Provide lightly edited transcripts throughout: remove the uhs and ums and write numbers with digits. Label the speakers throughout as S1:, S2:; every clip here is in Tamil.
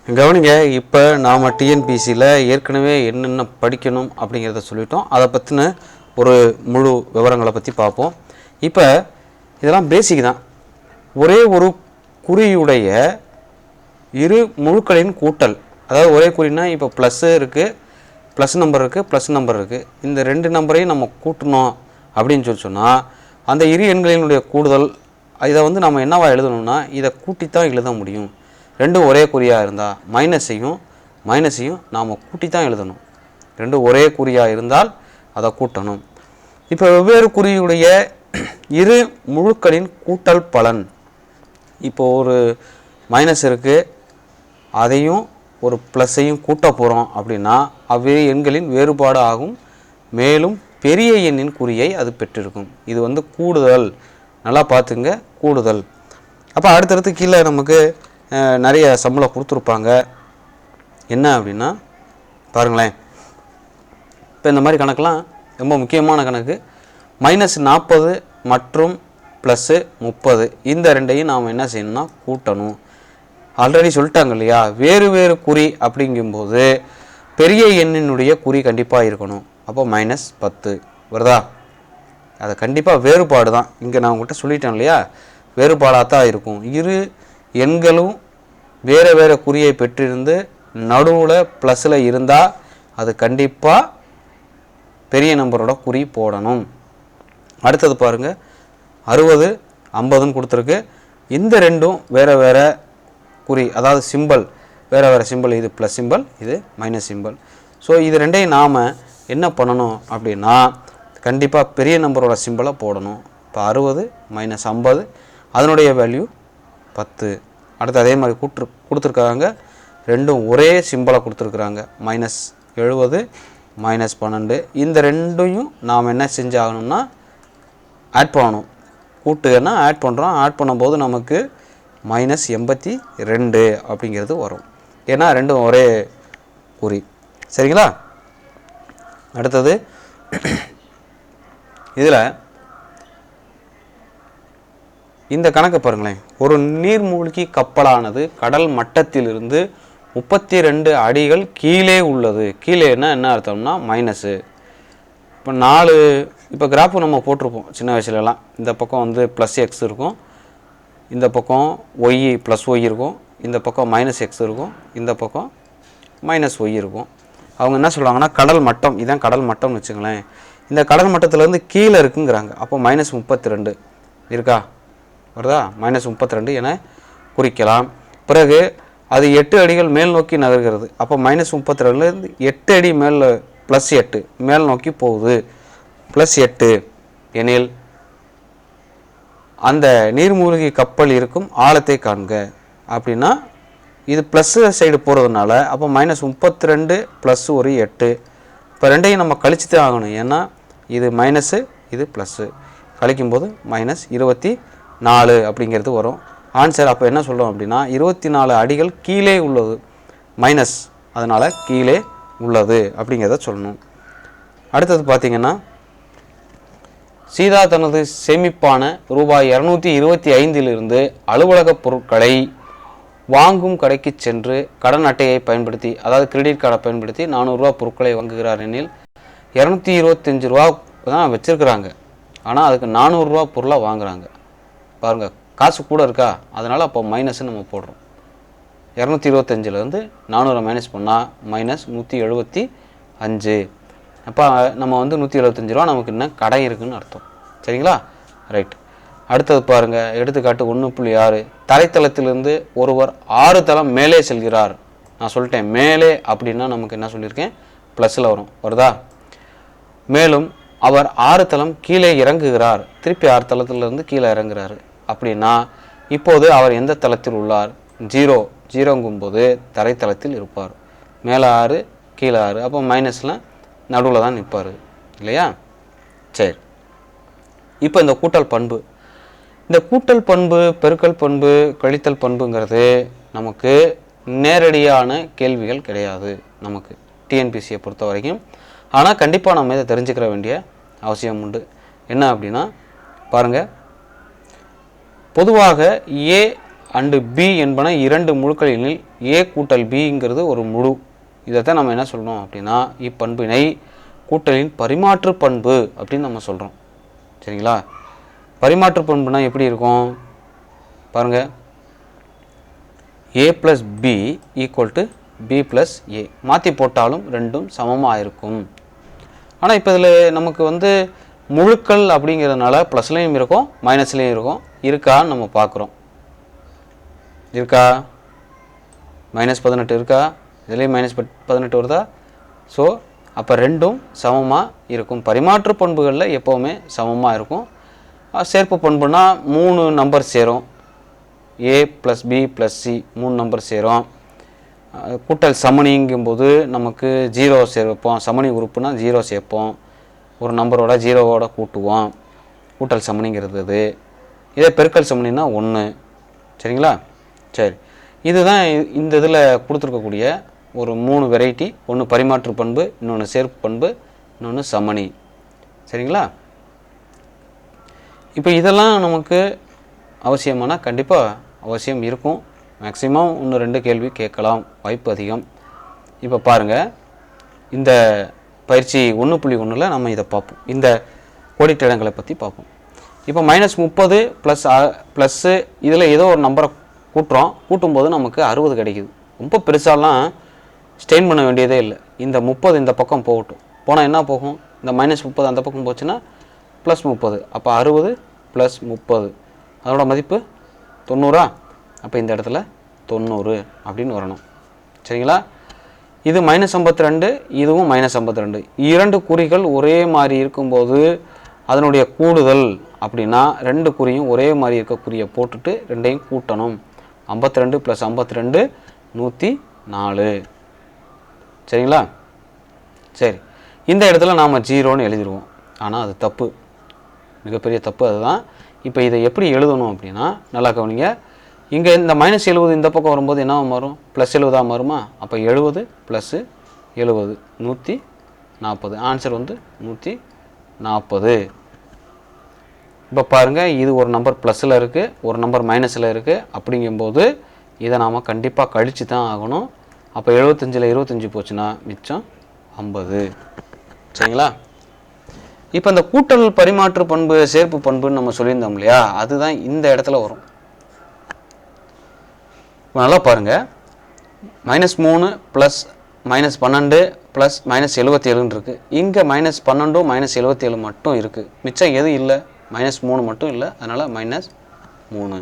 S1: கவனிங்க, இப்போ நாம் டிஎன்பிசியில் ஏற்கனவே என்னென்ன படிக்கணும் அப்படிங்கிறத சொல்லிட்டோம். அதை பற்றின ஒரு முழு விவரங்களை பற்றி பார்ப்போம். இப்போ இதெல்லாம் பேசிக் தான். ஒரே ஒரு குறியுடைய இரு முழுக்களின் கூட்டல், அதாவது ஒரே குறினா இப்போ ப்ளஸ்ஸு இருக்குது, ப்ளஸ் நம்பர் இருக்குது, ப்ளஸ் நம்பர் இருக்குது. இந்த ரெண்டு நம்பரையும் நம்ம கூட்டணும் அப்படின்னு சொன்னால் அந்த இரு எண்களினுடைய கூடுதல் இதை வந்து நம்ம என்னவா எழுதணும்னா இதை கூட்டித்தான் எழுத முடியும். ரெண்டும் ஒரே குறியாக இருந்தால் மைனஸையும் நாம் கூட்டி தான் எழுதணும். ரெண்டும் ஒரே குறியாக இருந்தால் அதை கூட்டணும். இப்போ வெவ்வேறு குறியுடைய இரு முழுக்களின் கூட்டல் பலன், இப்போ ஒரு மைனஸ் இருக்குது, அதையும் ஒரு ப்ளஸ்ஸையும் கூட்ட போகிறோம் அப்படின்னா அவ்விரு எண்களின் வேறுபாடு ஆகும். மேலும் பெரிய எண்ணின் குறியை அது பெற்றிருக்கும். இது வந்து கூடுதல். நல்லா பார்த்துங்க, கூடுதல். அப்போ அடுத்தடுத்து கீழே நமக்கு நிறைய சம்பளம் கொடுத்துருப்பாங்க. என்ன அப்படின்னா பாருங்களேன், இப்போ இந்த மாதிரி கணக்கெலாம் ரொம்ப முக்கியமான கணக்கு. -40 மற்றும் +30 இந்த ரெண்டையும் நாம் என்ன செய்யணும்னா கூட்டணும். ஆல்ரெடி சொல்லிட்டாங்க இல்லையா, வேறு வேறு குறி அப்படிங்கும்போது பெரிய எண்ணினுடைய குறி கண்டிப்பாக இருக்கணும். அப்போ -10 வருதா? அது கண்டிப்பாக வேறுபாடு தான். இங்கே நான் உங்கள்கிட்ட சொல்லிட்டேன் இல்லையா, வேறுபாடாக தான் இருக்கும். இரு எண்களும் வேறு வேறு குறியை பெற்றிருந்து நடுவில் ப்ளஸில் இருந்தால் அது கண்டிப்பாக பெரிய நம்பரோட குறி போடணும். அடுத்தது பாருங்கள், 60 50ன்னு கொடுத்துருக்கு. இந்த ரெண்டும் வேறு வேறு குறி, அதாவது சிம்பிள் வேறு வேறு சிம்பிள். இது ப்ளஸ் சிம்பிள், இது மைனஸ் சிம்பிள். ஸோ இது ரெண்டையும் நாம் என்ன பண்ணணும் அப்படின்னா கண்டிப்பாக பெரிய நம்பரோட சிம்பிளை போடணும். இப்போ 60 - 50 அதனுடைய வேல்யூ 10. அடுத்து அதே மாதிரி கொடுத்துருக்காங்க. ரெண்டும் ஒரே சிம்பிளை கொடுத்துருக்குறாங்க. -70 -12 இந்த ரெண்டையும் நாம் என்ன செஞ்சாகணும்னா ஆட் பண்ணணும். கூட்டுன்னா ஆட் பண்ணுறோம். ஆட் பண்ணும்போது நமக்கு -82 அப்படிங்கிறது வரும். ஏன்னா ரெண்டும் ஒரே குறி. சரிங்களா? அடுத்தது இதில் இந்த கணக்கு பாருங்களேன். ஒரு நீர்மூழ்கி கப்பலானது கடல் மட்டத்திலிருந்து 32 அடிகள் கீழே உள்ளது. கீழேன்னா என்ன அர்த்தம்னா மைனஸு. இப்போ 4 இப்போ கிராஃபு நம்ம போட்டிருப்போம் சின்ன வயசுலலாம். இந்த பக்கம் வந்து +x இருக்கும், இந்த பக்கம் y +y இருக்கும், இந்த பக்கம் -x இருக்கும், இந்த பக்கம் -y இருக்கும். அவங்க என்ன சொல்கிறாங்கன்னா கடல் மட்டம், இதான் கடல் மட்டம்னு வச்சுங்களேன். இந்த கடல் மட்டத்திலேருந்து கீழே இருக்குங்கிறாங்க. அப்போ -32 இருக்கா, வருதா? -32 என குறிக்கலாம். பிறகு அது 8 அடிகள் மேல் நோக்கி நகர்கிறது. அப்போ -32லேருந்து 8 அடி மேல் +8 மேல் நோக்கி போகுது. +8 எனில் அந்த நீர்மூழ்கி கப்பல் இருக்கும் ஆழத்தை காண்க அப்படின்னா இது ப்ளஸ் சைடு போகிறதுனால அப்போ -32 ப்ளஸ் ஒரு 8. இப்போ ரெண்டையும் நம்ம கழிச்சு தான் ஆகணும். ஏன்னா இது மைனஸு, இது ப்ளஸ்ஸு. கழிக்கும்போது -24 அப்படிங்கிறது வரும் ஆன்சர். அப்போ என்ன சொல்கிறோம் அப்படின்னா 24 அடிகள் கீழே உள்ளது, மைனஸ், அதனால் கீழே உள்ளது அப்படிங்கிறத சொல்லணும். அடுத்தது பார்த்திங்கன்னா, சீதா தனது சேமிப்பான ரூபாய் 225 அலுவலக பொருட்களை வாங்கும் கடைக்கு சென்று கடன் அட்டையை பயன்படுத்தி, அதாவது கிரெடிட் கார்டை பயன்படுத்தி 400 ரூபா பொருட்களை வாங்குகிறார் எனில் 225 ரூபா தான் வச்சுருக்கிறாங்க. ஆனால் அதுக்கு 400 ரூபா பொருளாக வாங்குகிறாங்க. பாருங்கள், காசு கூட இருக்கா, அதனால் அப்போ மைனஸ்ன்னு நம்ம போடுறோம். 225லேருந்து 400 மைனஸ் பண்ணால் -175. அப்போ நம்ம வந்து 175 ரூபா நமக்கு இன்னும் கடை இருக்குதுன்னு அர்த்தம். சரிங்களா? ரைட். அடுத்தது பாருங்கள், எடுத்துக்காட்டு 1.6. தரைத்தளத்திலிருந்து ஒருவர் 6 தளம் மேலே செல்கிறார். நான் சொல்லிட்டேன் மேலே அப்படின்னா நமக்கு என்ன சொல்லியிருக்கேன், ப்ளஸில் வரும், வருதா? மேலும் அவர் 6 தளம் கீழே இறங்குகிறார். திருப்பி 6 தளத்திலிருந்து கீழே இறங்குறாரு அப்படின்னா இப்போது அவர் எந்த தளத்தில் உள்ளார்? 0ங்கும்போது தரைத்தளத்தில் இருப்பார். மேலே 6 கீழே 6, அப்போ மைனஸில் நடுவில் தான் நிற்பார் இல்லையா? சரி. இப்போ இந்த கூட்டல் பண்பு, இந்த கூட்டல் பண்பு, பெருக்கல் பண்பு, கழித்தல் பண்புங்கிறது நமக்கு நேரடியான கேள்விகள் கிடையாது நமக்கு டிஎன்பிசியை பொறுத்த வரைக்கும். ஆனால் கண்டிப்பாக நம்ம இதை தெரிஞ்சுக்கிற வேண்டிய அவசியம் உண்டு. என்ன அப்படின்னா பாருங்கள், பொதுவாக A அண்டு பி என்பன 2 முழுக்கள் எனில் ஏ கூட்டல் பிங்கிறது ஒரு முழு. இதைத்தான் நம்ம என்ன சொல்லணும் அப்படின்னா இப்பண்பினை கூட்டலின் பரிமாற்று பண்பு அப்படின்னு நம்ம சொல்கிறோம். சரிங்களா? பரிமாற்று பண்புனா எப்படி இருக்கும் பாருங்கள். A plus B equal to B plus A மாற்றி போட்டாலும் ரெண்டும் சமமாக இருக்கும். ஆனால் இப்போ இதில் நமக்கு வந்து முழுக்கள் அப்படிங்கிறதுனால ப்ளஸ்லேயும் இருக்கும் மைனஸ்லேயும் இருக்கும். இருக்கான்னு நம்ம பார்க்குறோம். இருக்கா? -18 இருக்கா? இதுலேயும் -18 வருதா? ஸோ அப்போ ரெண்டும் சமமாக இருக்கும். பரிமாற்று பண்புகளில் எப்போவுமே சமமாக இருக்கும். சேர்ப்பு பண்புனா 3 நம்பர் சேரும். A plus B plus C 3 number சேரும். கூட்டல் சமணிங்கும்போது நமக்கு 0 சேர்ப்போம். சமணி உறுப்புனா 0 சேர்ப்போம். ஒரு நம்பரோட 0வோட கூட்டுவோம். கூட்டல் சமணிங்கிறது. இதே பெருக்கல் சமணினா 1. சரிங்களா? சரி, இதுதான் இந்த இதில் கொடுத்துருக்கக்கூடிய ஒரு 3 வெரைட்டி. ஒன்று பரிமாற்று பண்பு, இன்னொன்று சேர்ப்பு பண்பு, இன்னொன்று சமணி. சரிங்களா? இப்போ இதெல்லாம் நமக்கு அவசியமான கண்டிப்பாக அவசியம் இருக்கும். மேக்ஸிமம் 1-2 கேள்வி கேட்கலாம், வாய்ப்பு அதிகம். இப்போ பாருங்கள், இந்த பயிற்சி 1.1ல் நம்ம இதை பார்ப்போம். இந்த கோடிட்ட இடங்களை பற்றி பார்ப்போம். இப்போ -30 ப்ளஸ்ஸு இதில் ஏதோ ஒரு நம்பரை கூட்டும்போது நமக்கு 60 கிடைக்குது. ரொம்ப பெருசாலாம் ஸ்டெயின் பண்ண வேண்டியதே இல்லை. இந்த 30 இந்த பக்கம் போகட்டும். போனால் என்ன போகும்? இந்த -30 அந்த பக்கம் போச்சுன்னா +30. அப்போ 60 + 30 அதோட மதிப்பு 90. அப்போ இந்த இடத்துல 90 அப்படின்னு வரணும். சரிங்களா? இது -52, இதுவும் -52. 2 குறிகள் ஒரே மாதிரி இருக்கும்போது அதனுடைய கூடுதல் அப்படின்னா 2 குறியும் ஒரே மாதிரி இருக்கக்கூடிய போட்டுட்டு ரெண்டையும் கூட்டணும். 52 + 52 104. சரிங்களா? சரி, இந்த இடத்துல நாம் 0ன்னு எழுதிடுவோம். ஆனால் அது தப்பு, மிகப்பெரிய தப்பு. அதுதான். இப்போ இதை எப்படி எழுதணும் அப்படின்னா நல்லா கவனிங்க. இங்கே இந்த -70 இந்த பக்கம் வரும்போது என்ன மாறும்? +70 மாறுமா? அப்போ 70 + 70 140. ஆன்சர் வந்து 140. இப்போ பாருங்கள், இது ஒரு நம்பர் ப்ளஸில் இருக்குது, ஒரு நம்பர் மைனஸில் இருக்குது. அப்படிங்கும்போது இதை நாம் கண்டிப்பாக கழித்து தான் ஆகணும். அப்போ 75ல் 25 போச்சுன்னா மிச்சம் 50. சரிங்களா? இப்போ இந்த கூட்டல் பரிமாற்று பண்பு சேர்ப்பு பண்புன்னு நம்ம சொல்லியிருந்தோம் இல்லையா? அதுதான் இந்த இடத்துல வரும். நல்லா பாருங்கள், -3 + -12 + -77 இருக்குது. இங்கே -12 -77 மட்டும் இருக்குது. மிச்சம் எதுவும் இல்லை, -3 மட்டும் இல்லை. அதனால் -3.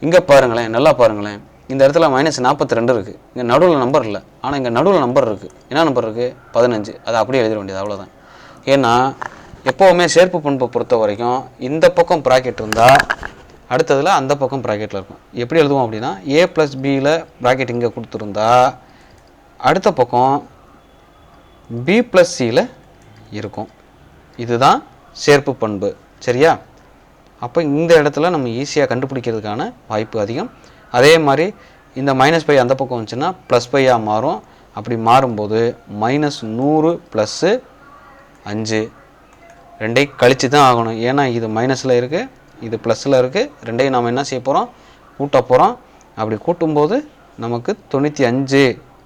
S1: இங்கே பாருங்களேன், நல்லா பாருங்களேன். இந்த இடத்துல -42 இருக்குது. இங்கே நடுவில் நம்பர் இல்லை, ஆனால் இங்கே நடுவில் நம்பர் இருக்குது. என்ன நம்பர் இருக்குது? 15. அதை அப்படியே எழுதிட வேண்டியது, அவ்வளோதான். ஏன்னா எப்போவுமே சேர்ப்பு பண்பை பொறுத்த வரைக்கும் இந்த பக்கம் ப்ராக்கெட் இருந்தால் அடுத்ததில் அந்த பக்கம் ப்ராக்கெட்டில் இருக்கும். எப்படி எழுதுவோம் அப்படின்னா A + Bயில் ப்ராக்கெட் இங்கே கொடுத்துருந்தா அடுத்த பக்கம் B + Cயில் இருக்கும். இதுதான் சேர்ப்பு பண்பு. சரியா? அப்போ இந்த இடத்துல நம்ம ஈஸியாக கண்டுபிடிக்கிறதுக்கான வாய்ப்பு அதிகம். அதே மாதிரி இந்த -π அந்த பக்கம் வந்துச்சுன்னா +π மாறும். அப்படி மாறும்போது -100 + 5 ரெண்டையும் கழித்து தான் ஆகணும். ஏன்னா இது மைனஸில் இருக்குது, இது ப்ளஸில் இருக்குது. ரெண்டையும் நாம் என்ன செய்ய போகிறோம்? கூட்ட போகிறோம். அப்படி கூட்டும்போது நமக்கு 95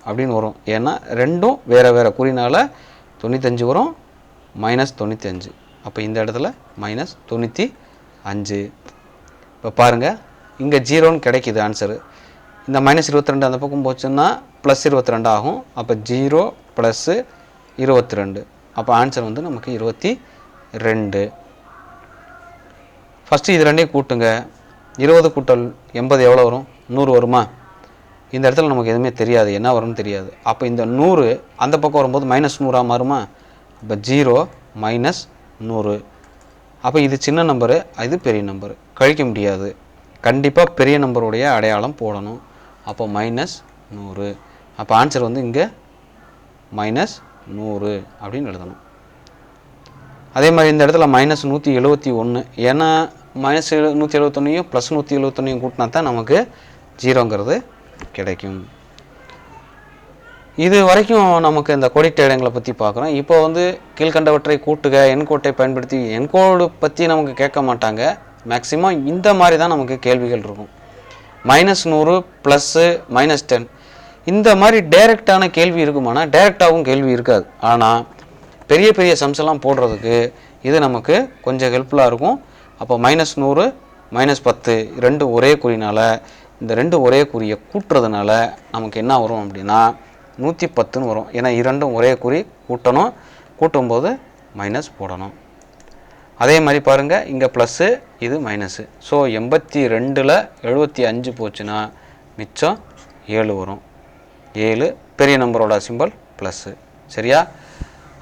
S1: அப்படின்னு வரும். ஏன்னா ரெண்டும் வேறு வேறு குறினால் 95 வரும், -95. அப்போ இந்த இடத்துல -95. இப்போ பாருங்கள், இங்கே 0ன்னு கிடைக்கிது ஆன்சரு. இந்த -22 அந்த பக்கம் போச்சுன்னா +22 ஆகும். அப்போ 0 + 22. அப்போ ஆன்சர் வந்து நமக்கு 22. ஃபஸ்ட்டு இது ரெண்டையும் கூட்டுங்க. 20 + 80 எவ்வளோ வரும்? 100 வருமா? இந்த இடத்துல நமக்கு எதுவுமே தெரியாது, என்ன வரும்னு தெரியாது. அப்போ இந்த 100 அந்த பக்கம் வரும்போது -100 மாறுமா? அப்போ 0 - 100. அப்போ இது சின்ன நம்பரு, இது பெரிய நம்பரு, கழிக்க முடியாது. கண்டிப்பாக பெரிய நம்பருடைய அடையாளம் போடணும். அப்போ -100. அப்போ ஆன்சர் வந்து இங்கே -100 அப்படின்னு எழுதணும். அதே மாதிரி இந்த இடத்துல -171. ஏன்னா -171 +171 கூட்டினா தான் நமக்கு 0ங்கிறது கிடைக்கும். இது வரைக்கும் நமக்கு இந்த கோடிட்ட இடங்களை பற்றி பார்க்குறோம். இப்போ வந்து கீழ்கண்டவற்றை கூட்டுக, எண்கோட்டை பயன்படுத்தி. எண்கோடு பற்றி நமக்கு கேட்க மாட்டாங்க, மேக்ஸிமம் இந்த மாதிரி தான் நமக்கு கேள்விகள் இருக்கும். -100 ப்ளஸ்ஸு -10 இந்த மாதிரி டைரெக்டான கேள்வி இருக்குமானா டைரெக்டாகவும் கேள்வி இருக்காது. ஆனால் பெரிய பெரிய சம்ஸ் எல்லாம் போடுறதுக்கு இது நமக்கு கொஞ்சம் ஹெல்ப்ஃபுல்லாக இருக்கும். அப்போ -100 -10 ரெண்டும் ஒரே குறினால இந்த ரெண்டு ஒரே குறியை கூட்டுறதுனால நமக்கு என்ன வரும் அப்படின்னா 110ன்னு வரும். ஏன்னா இரண்டும் ஒரே குறி கூட்டணும், கூட்டும்போது மைனஸ் போடணும். அதே மாதிரி பாருங்கள், இங்கே ப்ளஸ்ஸு இது மைனஸு. ஸோ 82ல் 75 போச்சுன்னா மிச்சம் 7 வரும். 7 பெரிய நம்பரோட சிம்பல் ப்ளஸ்ஸு. சரியா?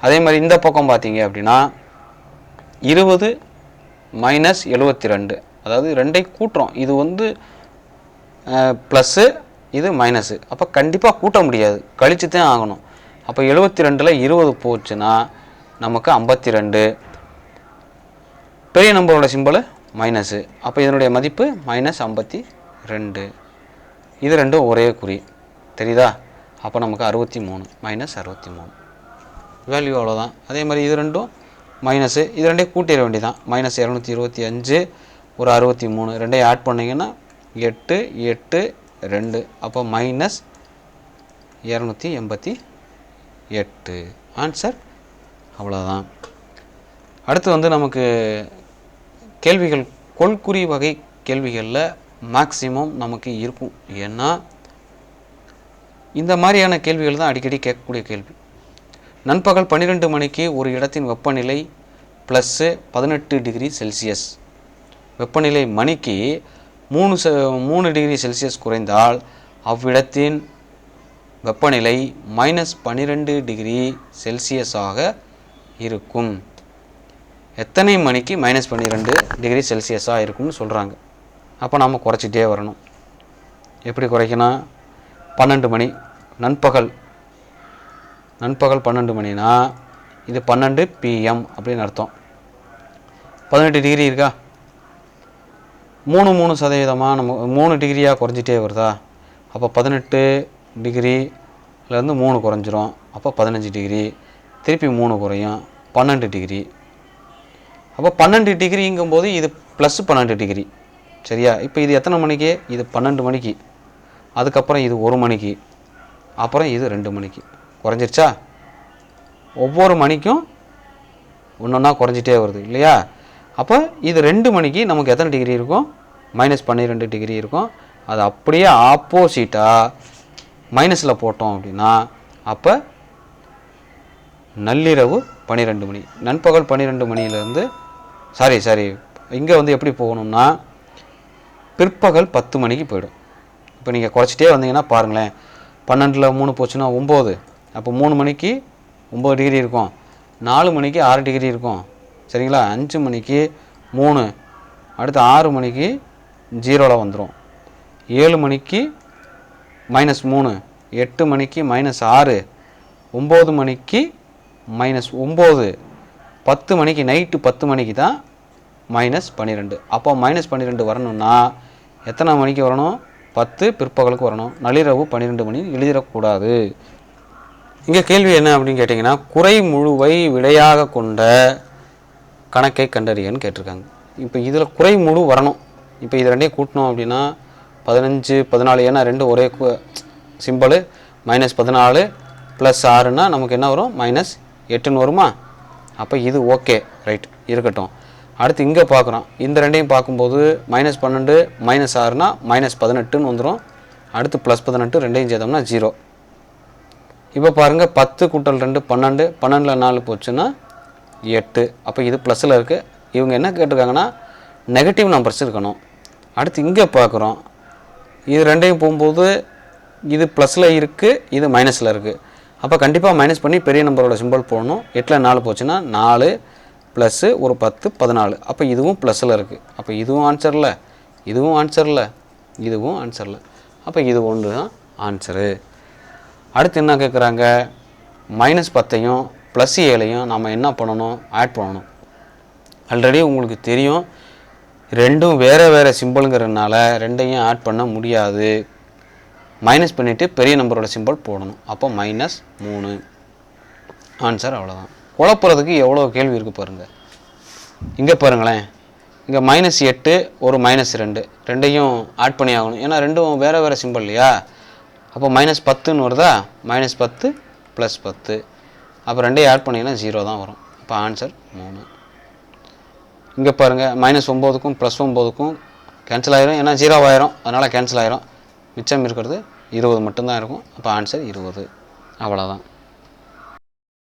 S1: அதே மாதிரி இந்த பக்கம் பார்த்தீங்க அப்படின்னா 20 - 72, அதாவது ரெண்டை கூட்டுறோம். இது வந்து ப்ளஸ்ஸு இது மைனஸு. அப்போ கண்டிப்பாக கூட்ட முடியாது, கழிச்சு தான் ஆகணும். அப்போ 72ல் 20 போச்சுன்னா நமக்கு 52. பெரிய நம்பரோட சிம்பல் மைனஸு. அப்போ இதனுடைய மதிப்பு -52. இது ரெண்டும் ஒரே குறி. தெரியுதா? அப்போ நமக்கு 63 -63 வேல்யூ அவ்வளோதான். அதே மாதிரி இது ரெண்டும் மைனஸு, இது ரெண்டையும் கூட்டிட வேண்டியதான். -225 ஒரு 63 ரெண்டையும் ஆட் பண்ணிங்கன்னா 8 8 2. அப்போ -288 ஆன்சர். அவ்வளோதான். அடுத்து வந்து நமக்கு கேள்விகள் கொள்குறி வகை கேள்விகளில் மேக்ஸிமம் நமக்கு இருக்கும். ஏன்னா இந்த மாதிரியான கேள்விகள் தான் அடிக்கடி கேட்கக்கூடிய கேள்வி. நண்பகல் 12 மணிக்கு ஒரு இடத்தின் வெப்பநிலை +18 டிகிரி செல்சியஸ். வெப்பநிலை மணிக்கு 3 டிகிரி செல்சியஸ் குறைந்தால் அவ்விடத்தின் வெப்பநிலை -12 டிகிரி செல்சியஸாக இருக்கும். எத்தனை மணிக்கு -12 டிகிரி செல்சியஸாக இருக்கும்னு சொல்கிறாங்க. அப்போ நாம் குறைச்சிட்டே வரணும். எப்படி குறைக்கணும்? 12 மணி நண்பகல் 12 மணினா இது 12 PM அப்படின்னு அர்த்தம். 18 டிகிரி இருக்கா? 3% நம்ம 3 டிகிரியாக குறைஞ்சிட்டே வருதா? அப்போ 18 டிகிரிலேருந்து 3 குறைஞ்சிரும். அப்போ 15 டிகிரி, திருப்பி 3 குறையும், 12 டிகிரி. அப்போ 12 டிகிரிங்கும்போது இது +12 டிகிரி. சரியா? இப்போ இது எத்தனை மணிக்கு? இது 12 மணிக்கு, அதுக்கப்புறம் இது 1 மணிக்கு, அப்புறம் இது 2 மணிக்கு. குறைஞ்சிருச்சா? ஒவ்வொரு மணிக்கும் ஒன்றா குறைஞ்சிட்டே வருது இல்லையா? அப்போ இது 2 மணிக்கு நமக்கு எத்தனை டிகிரி இருக்கும்? -12 டிகிரி இருக்கும். அது அப்படியே ஆப்போசிட்டாக மைனஸில் போட்டோம் அப்படின்னா அப்போ நள்ளிரவு 12 மணி, நண்பகல் 12 மணியிலேருந்து சாரி இங்கே வந்து எப்படி போகணும்னா பிற்பகல் 10 மணிக்கு போயிடும். இப்போ நீங்கள் குறைச்சிட்டே வந்தீங்கன்னா பாருங்களேன், 12ல் 3 போச்சுன்னா 9. அப்போ 3 மணிக்கு 9 டிகிரி இருக்கும், 4 மணிக்கு 6 டிகிரி இருக்கும். சரிங்களா? 5 மணிக்கு 3, அடுத்து 6 மணிக்கு 0ல் வந்துடும், 7 மணிக்கு -3, 8 மணிக்கு -6, 9 மணிக்கு -9, 10 மணிக்கு நைட்டு 10 மணிக்கு தான் -12. அப்போ -12 வரணும்னா எத்தனை மணிக்கு வரணும்? 10 பிற்பகலுக்கு வரணும். நள்ளிரவு 12 மணி எழுதிடக்கூடாது. இங்கே கேள்வி என்ன அப்படின்னு கேட்டிங்கன்னா, குறை முழுவை விடையாக கொண்ட கணக்கை கண்டறியன்னு கேட்டிருக்காங்க. இப்போ இதில் குறை முழு வரணும். இப்போ இது ரெண்டையும் கூட்டணும் அப்படின்னா 15 14, ஏன்னா ரெண்டு ஒரே சிம்பிள். -14 + 6னா நமக்கு என்ன வரும்? -8ன்னு வருமா? அப்போ இது ஓகே, ரைட், இருக்கட்டும். அடுத்து இங்கே பார்க்குறோம், இந்த ரெண்டையும் பார்க்கும்போது -12 -6னா -18ன்னு வந்துடும். அடுத்து +18 ரெண்டையும் சேர்த்தோம்னா 0. இப்போ பாருங்கள், 10 × 2 12, 12ல் 4 போச்சுன்னா 8. அப்போ இது ப்ளஸில் இருக்குது. இவங்க என்ன கேட்டிருக்காங்கன்னா நெகட்டிவ் நம்பர்ஸ் இருக்கணும். அடுத்து இங்கே பார்க்குறோம், இது ரெண்டையும் போகும்போது இது ப்ளஸில் இருக்குது, இது மைனஸில் இருக்குது. அப்போ கண்டிப்பாக மைனஸ் பண்ணி பெரிய நம்பரோட சிம்பிள் போடணும். 8ல் 4 போச்சுன்னா 4 ப்ளஸ்ஸு ஒரு 10 14. அப்போ இதுவும் ப்ளஸில் இருக்குது. அப்போ இதுவும் ஆன்சரில், இதுவும் ஆன்சரில், இதுவும் ஆன்சரில். அப்போ இது ஒன்று தான் ஆன்சரு. அடுத்து என்ன கேட்குறாங்க? -10ஐயும் +7ஐயும் நம்ம என்ன பண்ணணும்? ஆட் பண்ணணும். ஆல்ரெடி உங்களுக்கு தெரியும், ரெண்டும் வேறு வேறு சிம்பிளுங்கிறதுனால ரெண்டையும் ஆட் பண்ண முடியாது. மைனஸ் பண்ணிவிட்டு பெரிய நம்பரோட சிம்பிள் போடணும். அப்போ -3 ஆன்சர். அவ்வளோதான். குழப்புறதுக்கு எவ்வளோ கேள்வி இருக்குது பாருங்கள். இங்கே பாருங்களேன், இங்கே -8 ஒரு -2 ரெண்டையும் ஆட் பண்ணி ஆகணும். ஏன்னா ரெண்டும் வேறு வேறு சிம்பிள் இல்லையா. அப்போ -10ன்னு வருதா, -10 + 10. அப்போ ரெண்டையும் ஆட் பண்ணிங்கன்னா 0 தான் வரும். இப்போ ஆன்சர் 3. இங்கே பாருங்கள் -9க்கும் +9க்கும் கேன்சல் ஆயிரும். ஏன்னா 0 ஆயிரும், அதனால் கேன்சல் ஆயிரும். மிச்சம் இருக்கிறது 20 மட்டும்தான் இருக்கும். அப்போ ஆன்சர் 20. அவ்வளோதான்.